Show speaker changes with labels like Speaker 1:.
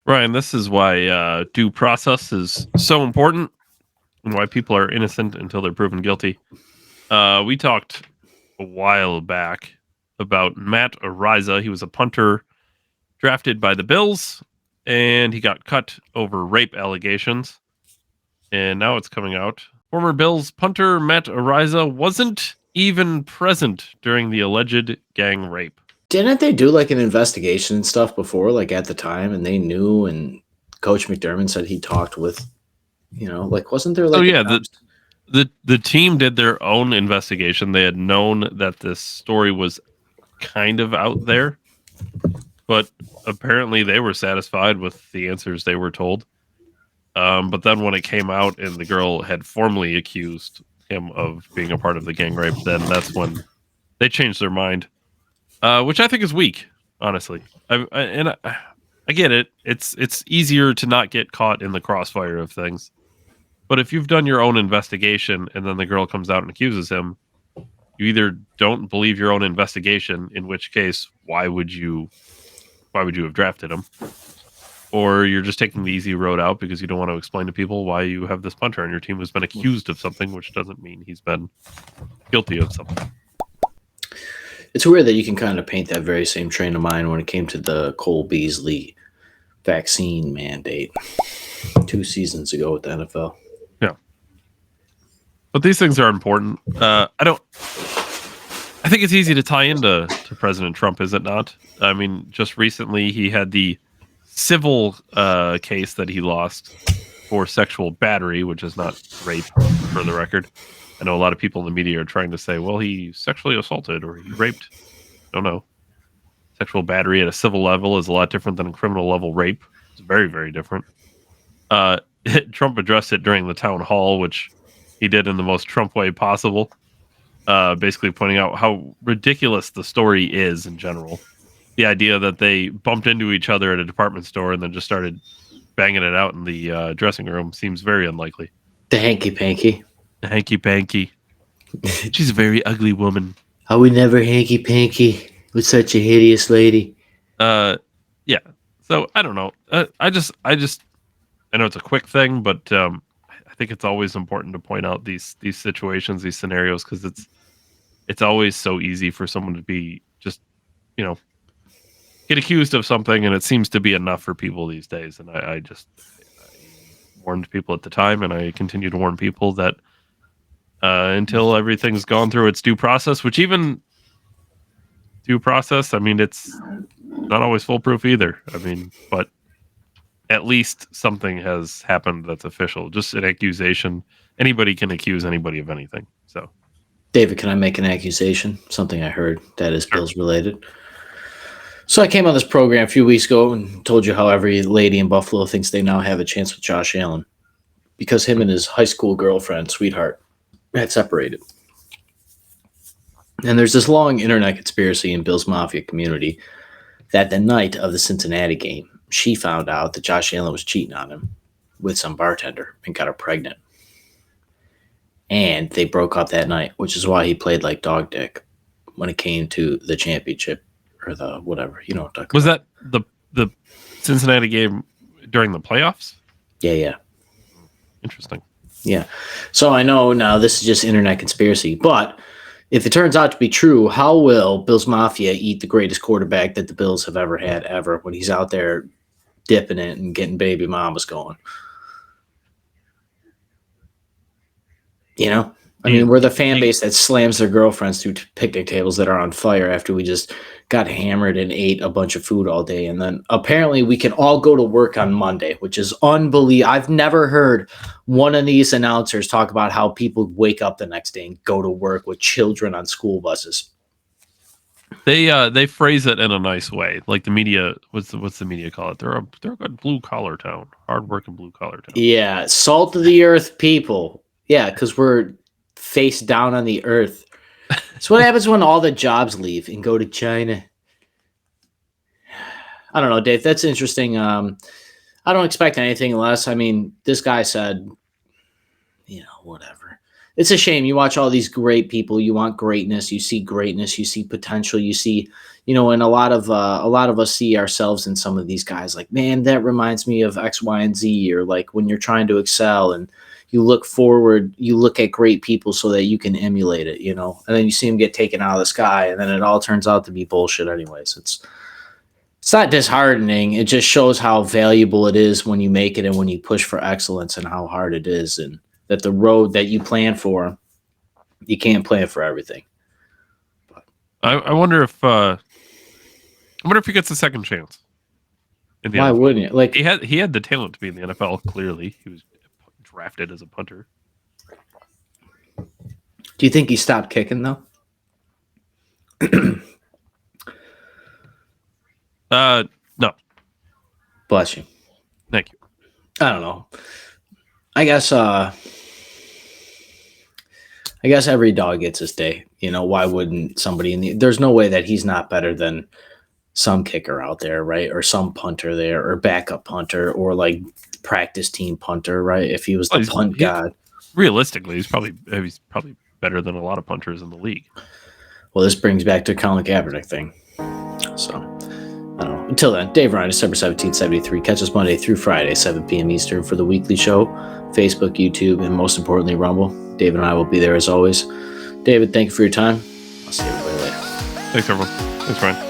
Speaker 1: Ryan, this is why due process is so important and why people are innocent until they're proven guilty. We talked a while back about Matt Ariza. He was a punter drafted by the Bills, and he got cut over rape allegations. And now it's coming out. Former Bills punter Matt Ariza wasn't even present during the alleged gang rape.
Speaker 2: Didn't they do like an investigation and stuff before, like at the time, and they knew? And Coach McDermott said he talked with, like wasn't there like?
Speaker 1: Oh yeah, the team did their own investigation. They had known that this story was kind of out there, but apparently they were satisfied with the answers they were told. But then when it came out and the girl had formally accused him of being a part of the gang rape, then that's when they changed their mind, which I think is weak, honestly. I get it. It's easier to not get caught in the crossfire of things. But if you've done your own investigation and then the girl comes out and accuses him, you either don't believe your own investigation, in which case, why would you have drafted him? Or you're just taking the easy road out because you don't want to explain to people why you have this punter on your team who's been accused of something, which doesn't mean he's been guilty of something.
Speaker 2: It's weird that you can kind of paint that very same train of mind when it came to the Cole Beasley vaccine mandate 2 seasons ago with the NFL.
Speaker 1: Yeah. But these things are important. I think it's easy to tie into President Trump, is it not? I mean, just recently he had the civil case that he lost for sexual battery, which is not rape, for the record. I know a lot of people in the media are trying to say, well, he sexually assaulted or he raped. I don't know. Sexual battery at a civil level is a lot different than a criminal level rape. It's very, very different. Trump addressed it during the town hall, which he did in the most Trump way possible, basically pointing out how ridiculous the story is in general. The idea that they bumped into each other at a department store and then just started banging it out in the dressing room seems very unlikely.
Speaker 2: The hanky-panky.
Speaker 1: The hanky-panky. She's a very ugly woman.
Speaker 2: I would never hanky-panky with such a hideous lady.
Speaker 1: Yeah. So, I don't know. I know it's a quick thing, but I think it's always important to point out these situations, these scenarios, because it's always so easy for someone to be just, get accused of something, and it seems to be enough for people these days. And I warned people at the time, and I continue to warn people that until everything's gone through its due process, which even due process, I mean, it's not always foolproof either. I mean, but at least something has happened that's official. Just an accusation. Anybody can accuse anybody of anything. So,
Speaker 2: David, can I make an accusation? Something I heard that is Bills related. So I came on this program a few weeks ago and told you how every lady in Buffalo thinks they now have a chance with Josh Allen because him and his high school girlfriend, sweetheart, had separated. And there's this long internet conspiracy in Bills Mafia community that the night of the Cincinnati game, she found out that Josh Allen was cheating on him with some bartender and got her pregnant. And they broke up that night, which is why he played like dog dick when it came to the championship or the whatever. You know what I'm talking
Speaker 1: about. Was that the Cincinnati game during the playoffs?
Speaker 2: Yeah.
Speaker 1: Interesting.
Speaker 2: Yeah. So I know now this is just internet conspiracy, but if it turns out to be true, how will Bills Mafia eat the greatest quarterback that the Bills have ever had when he's out there dipping it and getting baby mamas going? I mean, we're the fan base that slams their girlfriends through picnic tables that are on fire after we just got hammered and ate a bunch of food all day. And then apparently we can all go to work on Monday, which is unbelievable. I've never heard one of these announcers talk about how people wake up the next day and go to work with children on school buses.
Speaker 1: They phrase it in a nice way. Like the media, what's the media call it? They're a good blue collar town, hardworking blue collar town.
Speaker 2: Yeah, salt of the earth people. Yeah, because we're face down on the earth. So what happens when all the jobs leave and go to China? I don't know, Dave. That's interesting. I don't expect anything less. I mean, this guy said, whatever. it's a shame. You watch all these great people. You want greatness. You see greatness. You see potential. You see, and a lot of us see ourselves in some of these guys. Like, man, that reminds me of X, Y, and Z. Or like when you're trying to excel and you look forward, you look at great people so that you can emulate it. And then you see them get taken out of the sky, and then it all turns out to be bullshit. Anyways, it's not disheartening. It just shows how valuable it is when you make it and when you push for excellence, and how hard it is, and that the road that you plan for, you can't plan for everything.
Speaker 1: I wonder if he gets a second chance.
Speaker 2: Why wouldn't you? Like,
Speaker 1: he had the talent to be in the NFL. Clearly, he was drafted as a punter.
Speaker 2: Do you think he stopped kicking though?
Speaker 1: No.
Speaker 2: Bless you.
Speaker 1: Thank you.
Speaker 2: I don't know. I guess every dog gets his day. Why wouldn't somebody there's no way that he's not better than some kicker out there, right? Or some punter there, or backup punter, or like practice team punter, right? If he was the punt god.
Speaker 1: Realistically, he's probably better than a lot of punters in the league.
Speaker 2: Well, this brings back to Colin Kaepernick thing. So, I don't know. Until then, Dave Ryan, December 17th, 73. Catch us Monday through Friday, 7 p.m. Eastern for the weekly show. Facebook, YouTube, and most importantly, Rumble. David and I will be there as always. David, thank you for your time. I'll see everybody later.
Speaker 1: Thanks, everyone. Thanks, Ryan.